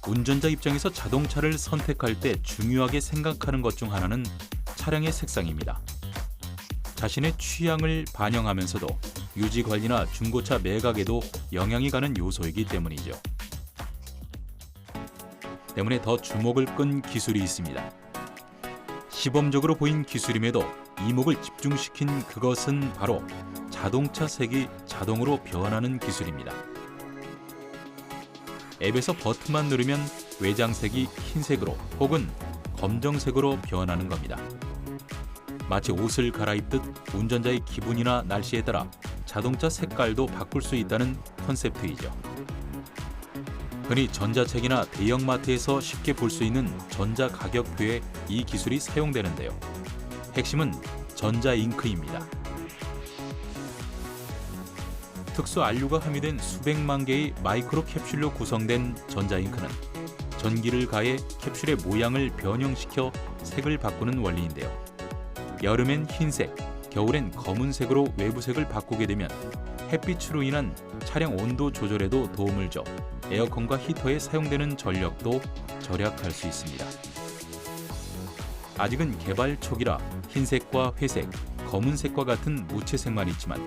운전자 입장에서 자동차를 선택할 때 중요하게 생각하는 것 중 하나는 차량의 색상입니다. 자신의 취향을 반영하면서도 유지 관리나 중고차 매각에도 영향이 가는 요소이기 때문이죠. 때문에 더 주목을 끈 기술이 있습니다. 시범적으로 보인 기술임에도 이목을 집중시킨 그것은 바로 자동차 색이 자동으로 변하는 기술입니다. 앱에서 버튼만 누르면 외장색이 흰색으로 혹은 검정색으로 변하는 겁니다. 마치 옷을 갈아입듯 운전자의 기분이나 날씨에 따라 자동차 색깔도 바꿀 수 있다는 컨셉트이죠. 흔히 전자책이나 대형마트에서 쉽게 볼 수 있는 전자가격표에 이 기술이 사용되는데요. 핵심은 전자잉크입니다. 특수 안료가 함유된 수백만 개의 마이크로 캡슐로 구성된 전자잉크는 전기를 가해 캡슐의 모양을 변형시켜 색을 바꾸는 원리인데요. 여름엔 흰색, 겨울엔 검은색으로 외부색을 바꾸게 되면 햇빛으로 인한 차량 온도 조절에도 도움을 줘 에어컨과 히터에 사용되는 전력도 절약할 수 있습니다. 아직은 개발 초기라 흰색과 회색, 검은색과 같은 무채색만 있지만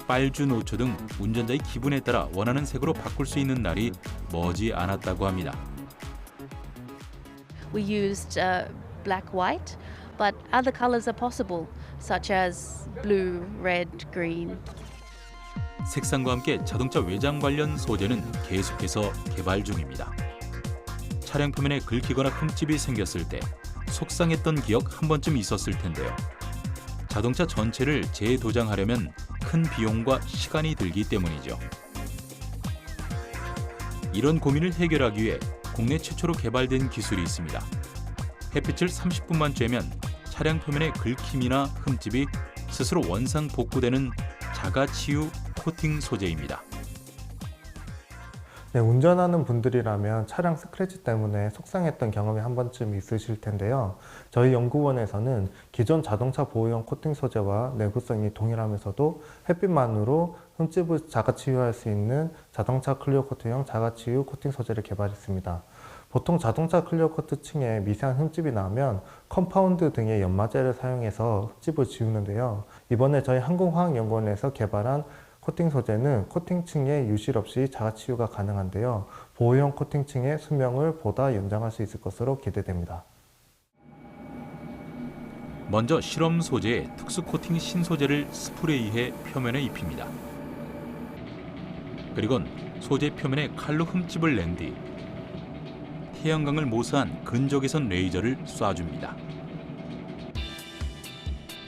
빨주, 노초 등 운전자의 기분에 따라 원하는 색으로 바꿀 수 있는 날이 머지 않았다고 합니다. We used black, white, but other colors are possible, such as blue, red, green. 색상과 함께 자동차 외장 관련 소재는 계속해서 개발 중입니다. 차량 표면에 긁히거나 흠집이 생겼을 때 속상했던 기억 한 번쯤 있었을 텐데요. 자동차 전체를 재도장하려면 큰 비용과 시간이 들기 때문이죠. 이런 고민을 해결하기 위해 국내 최초로 개발된 기술이 있습니다. 햇빛을 30분만 쬐면 차량 표면의 긁힘이나 흠집이 스스로 원상 복구되는 자가치유 코팅 소재입니다. 네, 운전하는 분들이라면 차량 스크래치 때문에 속상했던 경험이 한 번쯤 있으실 텐데요. 저희 연구원에서는 기존 자동차 보호용 코팅 소재와 내구성이 동일하면서도 햇빛만으로 흠집을 자가치유할 수 있는 자동차 클리어 코트형 자가치유 코팅 소재를 개발했습니다. 보통 자동차 클리어 코트 층에 미세한 흠집이 나면 컴파운드 등의 연마제를 사용해서 흠집을 지우는데요. 이번에 저희 한국화학연구원에서 개발한 코팅 소재는 코팅층에 유실 없이 자가치유가 가능한데요. 보호용 코팅층의 수명을 보다 연장할 수 있을 것으로 기대됩니다. 먼저 실험 소재에 특수 코팅 신소재를 스프레이해 표면에 입힙니다. 그리곤 소재 표면에 칼로 흠집을 낸 뒤 태양광을 모사한 근적외선 레이저를 쏴줍니다.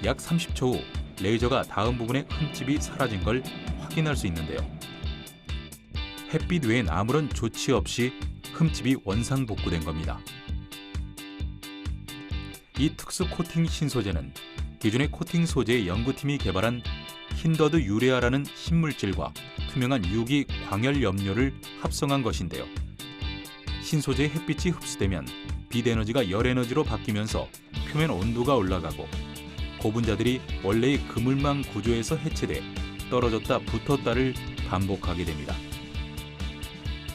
약 30초 후 레이저가 닿은 부분의 흠집이 사라진 걸 확인할 수 있는데요. 햇빛 외엔 아무런 조치 없이 흠집이 원상 복구된 겁니다. 이 특수 코팅 신소재는 기존의 코팅 소재의 연구팀이 개발한 힌더드 유레아라는 신물질과 투명한 유기 광열 염료를 합성한 것인데요. 신소재의 햇빛이 흡수되면 빛 에너지가 열 에너지로 바뀌면서 표면 온도가 올라가고 고분자들이 원래의 그물망 구조에서 해체돼 떨어졌다 붙었다를 반복하게 됩니다.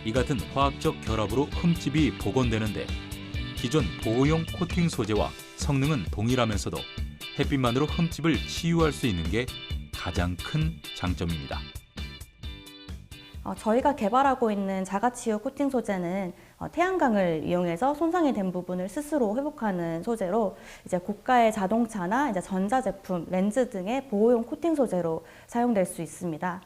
이 같은 화학적 결합으로 흠집이 복원되는데 기존 보호용 코팅 소재와 성능은 동일하면서도 햇빛만으로 흠집을 치유할 수 있는 게 가장 큰 장점입니다. 저희가 개발하고 있는 자가치유 코팅 소재는 태양광을 이용해서 손상이 된 부분을 스스로 회복하는 소재로 이제 고가의 자동차나 이제 전자제품, 렌즈 등의 보호용 코팅 소재로 사용될 수 있습니다.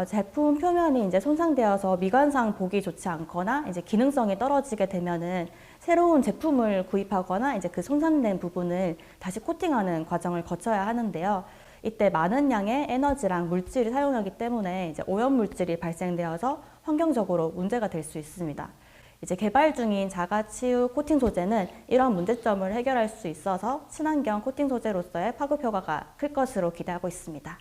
제품 표면이 이제 손상되어서 미관상 보기 좋지 않거나 이제 기능성이 떨어지게 되면은 새로운 제품을 구입하거나 이제 그 손상된 부분을 다시 코팅하는 과정을 거쳐야 하는데요. 이때 많은 양의 에너지랑 물질이 사용하기 때문에 이제 오염 물질이 발생되어서 환경적으로 문제가 될 수 있습니다. 이제 개발 중인 자가치유 코팅 소재는 이런 문제점을 해결할 수 있어서 친환경 코팅 소재로서의 파급 효과가 클 것으로 기대하고 있습니다.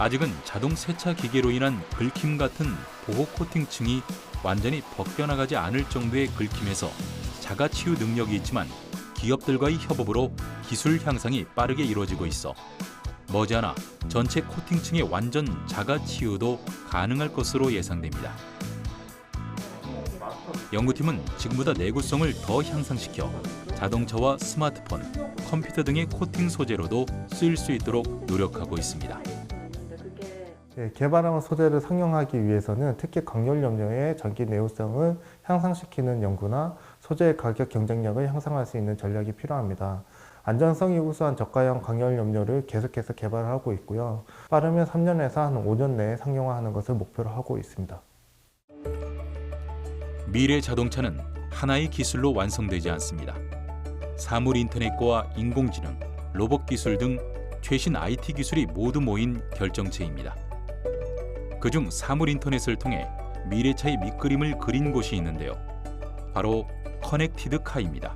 아직은 자동 세차 기계로 인한 긁힘 같은 보호 코팅층이 완전히 벗겨나가지 않을 정도의 긁힘에서 자가치유 능력이 있지만 기업들과의 협업으로 기술 향상이 빠르게 이루어지고 있어 머지않아 전체 코팅층의 완전 자가치유도 가능할 것으로 예상됩니다. 연구팀은 지금보다 내구성을 더 향상시켜 자동차와 스마트폰, 컴퓨터 등의 코팅 소재로도 쓰일 수 있도록 노력하고 있습니다. 개발한 소재를 상용하기 위해서는 특히 광열 염료의 전기 내구성을 향상시키는 연구나 소재의 가격 경쟁력을 향상할 수 있는 전략이 필요합니다. 안전성이 우수한 저가형 광열 염료를 계속해서 개발하고 있고요. 빠르면 3년에서 한 5년 내에 상용화하는 것을 목표로 하고 있습니다. 미래 자동차는 하나의 기술로 완성되지 않습니다. 사물 인터넷과 인공지능, 로봇 기술 등 최신 IT 기술이 모두 모인 결정체입니다. 그중 사물 인터넷을 통해 미래차의 밑그림을 그린 곳이 있는데요. 바로 커넥티드 카입니다.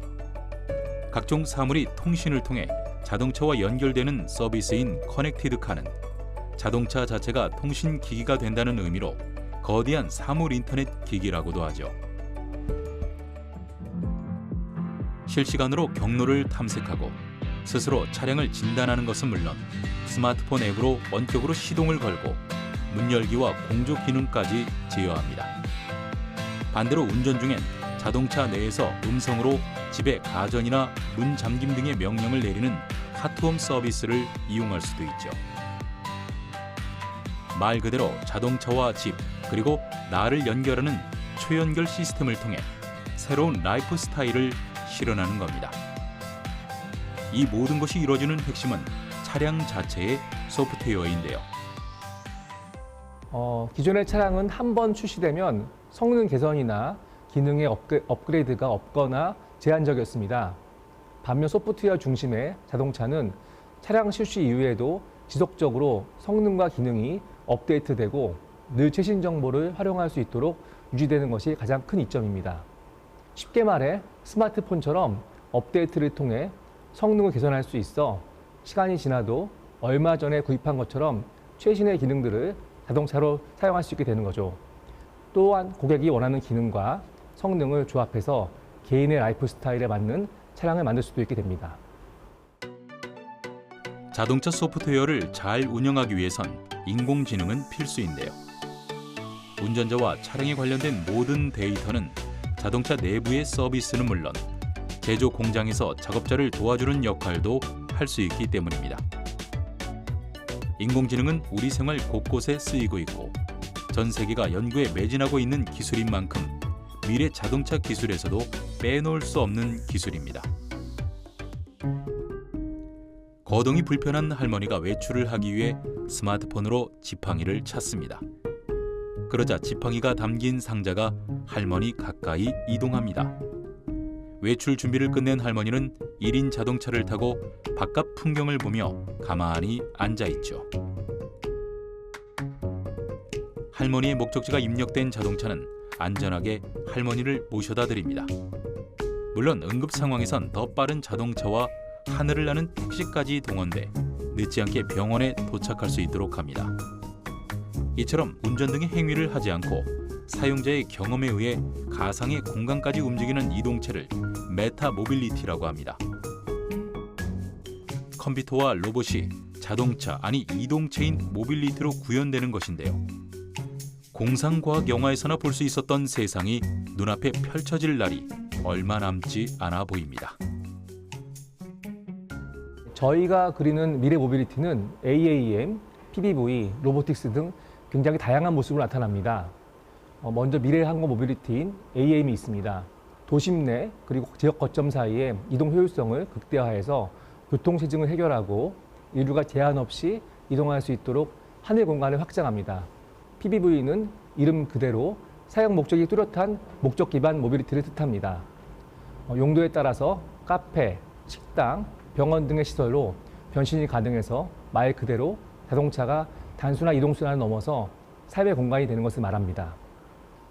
각종 사물이 통신을 통해 자동차와 연결되는 서비스인 커넥티드 카는 자동차 자체가 통신 기기가 된다는 의미로 거대한 사물 인터넷 기기라고도 하죠. 실시간으로 경로를 탐색하고 스스로 차량을 진단하는 것은 물론 스마트폰 앱으로 원격으로 시동을 걸고 문 열기와 공조 기능까지 제어합니다. 반대로 운전 중엔 자동차 내에서 음성으로 집의 가전이나 문 잠김 등의 명령을 내리는 카트홈 서비스를 이용할 수도 있죠. 말 그대로 자동차와 집, 그리고 나를 연결하는 초연결 시스템을 통해 새로운 라이프 스타일을 실현하는 겁니다. 이 모든 것이 이루어지는 핵심은 차량 자체의 소프트웨어인데요. 기존의 차량은 한 번 출시되면 성능 개선이나 기능의 업그레이드가 없거나 제한적이었습니다. 반면 소프트웨어 중심의 자동차는 차량 출시 이후에도 지속적으로 성능과 기능이 업데이트되고 늘 최신 정보를 활용할 수 있도록 유지되는 것이 가장 큰 이점입니다. 쉽게 말해 스마트폰처럼 업데이트를 통해 성능을 개선할 수 있어 시간이 지나도 얼마 전에 구입한 것처럼 최신의 기능들을 자동차로 사용할 수 있게 되는 거죠. 또한 고객이 원하는 기능과 성능을 조합해서 개인의 라이프 스타일에 맞는 차량을 만들 수도 있게 됩니다. 자동차 소프트웨어를 잘 운영하기 위해선 인공지능은 필수인데요. 운전자와 차량에 관련된 모든 데이터는 자동차 내부의 서비스는 물론 제조 공장에서 작업자를 도와주는 역할도 할 수 있기 때문입니다. 인공지능은 우리 생활 곳곳에 쓰이고 있고 전 세계가 연구에 매진하고 있는 기술인 만큼 미래 자동차 기술에서도 빼놓을 수 없는 기술입니다. 거동이 불편한 할머니가 외출을 하기 위해 스마트폰으로 지팡이를 찾습니다. 그러자 지팡이가 담긴 상자가 할머니 가까이 이동합니다. 외출 준비를 끝낸 할머니는 1인 자동차를 타고 바깥 풍경을 보며 가만히 앉아있죠. 할머니의 목적지가 입력된 자동차는 안전하게 할머니를 모셔다 드립니다. 물론 응급 상황에선 더 빠른 자동차와 하늘을 나는 택시까지 동원돼 늦지 않게 병원에 도착할 수 있도록 합니다. 이처럼 운전 등의 행위를 하지 않고 사용자의 경험에 의해 가상의 공간까지 움직이는 이동체를 메타 모빌리티라고 합니다. 컴퓨터와 로봇이 자동차, 아니 이동체인 모빌리티로 구현되는 것인데요. 공상과학 영화에서나 볼 수 있었던 세상이 눈앞에 펼쳐질 날이 얼마 남지 않아 보입니다. 저희가 그리는 미래 모빌리티는 AAM, PBV, 로보틱스 등 굉장히 다양한 모습으로 나타납니다. 먼저 미래 항공 모빌리티인 AAM이 있습니다. 도심 내 그리고 지역 거점 사이의 이동 효율성을 극대화해서 교통 체증을 해결하고 인류가 제한 없이 이동할 수 있도록 하늘 공간을 확장합니다. PBV는 이름 그대로 사용 목적이 뚜렷한 목적 기반 모빌리티를 뜻합니다. 용도에 따라서 카페, 식당, 병원 등의 시설로 변신이 가능해서 말 그대로 자동차가 단순한 이동수단을 넘어서 삶의 공간이 되는 것을 말합니다.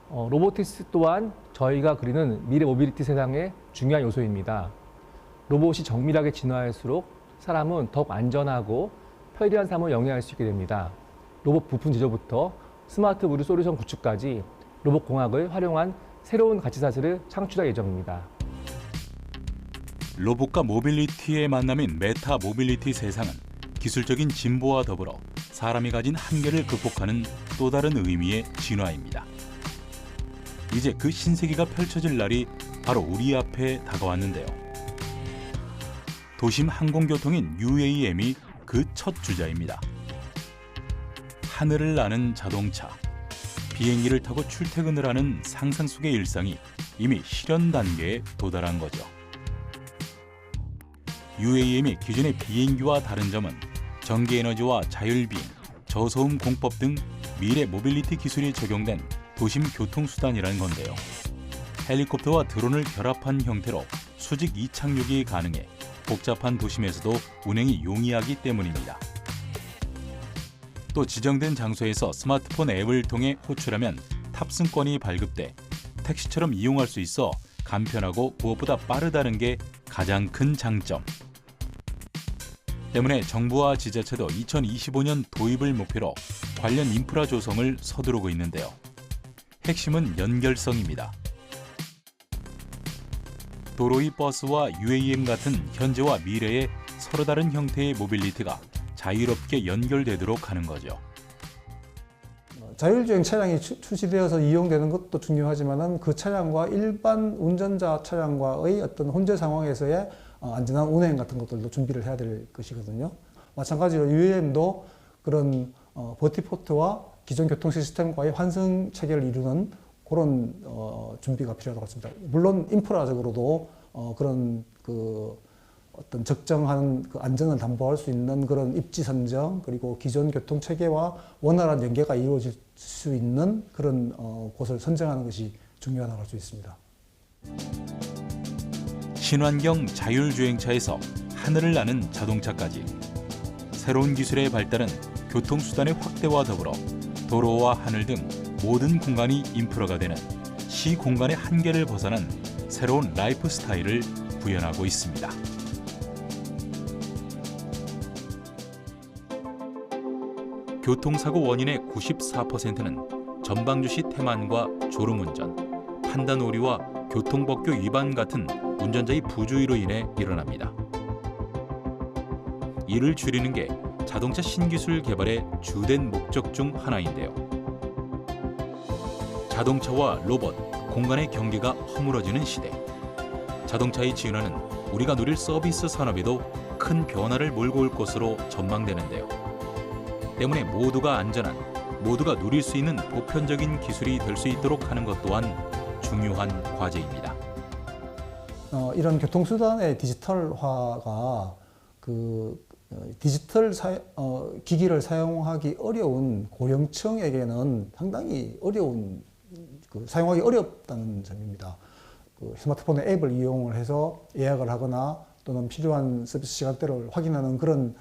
로보틱스 또한 저희가 그리는 미래 모빌리티 세상의 중요한 요소입니다. 로봇이 정밀하게 진화할수록 사람은 더욱 안전하고 편리한 삶을 영위할 수 있게 됩니다. 로봇 부품 제조부터 스마트 의료 솔루션 구축까지 로봇 공학을 활용한 새로운 가치 사슬을 창출할 예정입니다. 로봇과 모빌리티의 만남인 메타 모빌리티 세상은 기술적인 진보와 더불어 사람이 가진 한계를 극복하는 또 다른 의미의 진화입니다. 이제 그 신세계가 펼쳐질 날이 바로 우리 앞에 다가왔는데요. 도심 항공교통인 UAM이 그 첫 주자입니다. 하늘을 나는 자동차, 비행기를 타고 출퇴근을 하는 상상 속의 일상이 이미 실현 단계에 도달한 거죠. UAM이 기존의 비행기와 다른 점은 전기에너지와 자율비행, 저소음 공법 등 미래 모빌리티 기술이 적용된 도심 교통수단이라는 건데요. 헬리콥터와 드론을 결합한 형태로 수직 이착륙이 가능해 복잡한 도심에서도 운행이 용이하기 때문입니다. 또 지정된 장소에서 스마트폰 앱을 통해 호출하면 탑승권이 발급돼 택시처럼 이용할 수 있어 간편하고 무엇보다 빠르다는 게 가장 큰 장점. 때문에 정부와 지자체도 2025년 도입을 목표로 관련 인프라 조성을 서두르고 있는데요. 핵심은 연결성입니다. 도로의 버스와 UAM 같은 현재와 미래의 서로 다른 형태의 모빌리티가 자유롭게 연결되도록 하는 거죠. 자율주행 차량이 출시되어서 이용되는 것도 중요하지만은 그 차량과 일반 운전자 차량과의 어떤 혼재 상황에서의 안전한 운행 같은 것들도 준비를 해야 될 것이거든요. 마찬가지로 UAM도 그런 버티포트와 기존 교통 시스템과의 환승 체계를 이루는 그런 준비가 필요하다고 했습니다. 물론 인프라적으로도 그런 그 어떤 적정한 그 안전을 담보할 수 있는 그런 입지 선정, 그리고 기존 교통 체계와 원활한 연계가 이루어질 수 있는 그런 곳을 선정하는 것이 중요하다고 할 수 있습니다. 친환경 자율주행차에서 하늘을 나는 자동차까지 새로운 기술의 발달은 교통수단의 확대와 더불어 도로와 하늘 등 모든 공간이 인프라가 되는 시 공간의 한계를 벗어난 새로운 라이프 스타일을 구현하고 있습니다. 교통사고 원인의 94%는 전방주시 태만과 졸음운전, 판단 오류와 교통법규 위반 같은 운전자의 부주의로 인해 일어납니다. 이를 줄이는 게 자동차 신기술 개발의 주된 목적 중 하나인데요. 자동차와 로봇, 공간의 경계가 허물어지는 시대. 자동차의 진화는 우리가 누릴 서비스 산업에도 큰 변화를 몰고 올 것으로 전망되는데요. 때문에 모두가 안전한, 모두가 누릴 수 있는 보편적인 기술이 될 수 있도록 하는 것 또한 중요한 과제입니다. 이런 교통수단의 디지털화가 디지털 기기를 사용하기 어려운 고령층에게는 상당히 어려운, 사용하기 어렵다는 점입니다. 스마트폰의 앱을 이용을 해서 예약을 하거나 또는 필요한 서비스 시간대를 확인하는 그런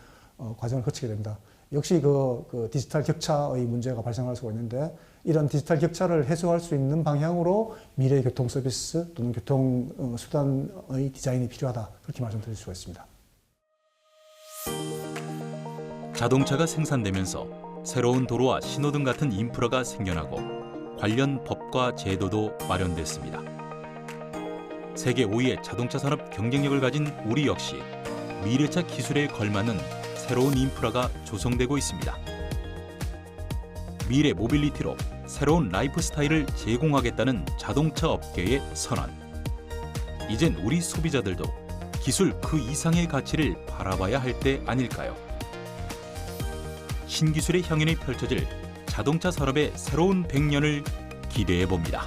과정을 거치게 됩니다. 역시 그 디지털 격차의 문제가 발생할 수가 있는데, 이런 디지털 격차를 해소할 수 있는 방향으로 미래의 교통 서비스 또는 교통 수단의 디자인이 필요하다, 그렇게 말씀드릴 수가 있습니다. 자동차가 생산되면서 새로운 도로와 신호등 같은 인프라가 생겨나고 관련 법과 제도도 마련됐습니다. 세계 5위의 자동차 산업 경쟁력을 가진 우리 역시 미래차 기술에 걸맞는 새로운 인프라가 조성되고 있습니다. 미래 모빌리티로 새로운 라이프 스타일을 제공하겠다는 자동차 업계의 선언. 이젠 우리 소비자들도 기술 그 이상의 가치를 바라봐야 할 때 아닐까요? 신기술의 향연이 펼쳐질 자동차 산업의 새로운 100년을 기대해 봅니다.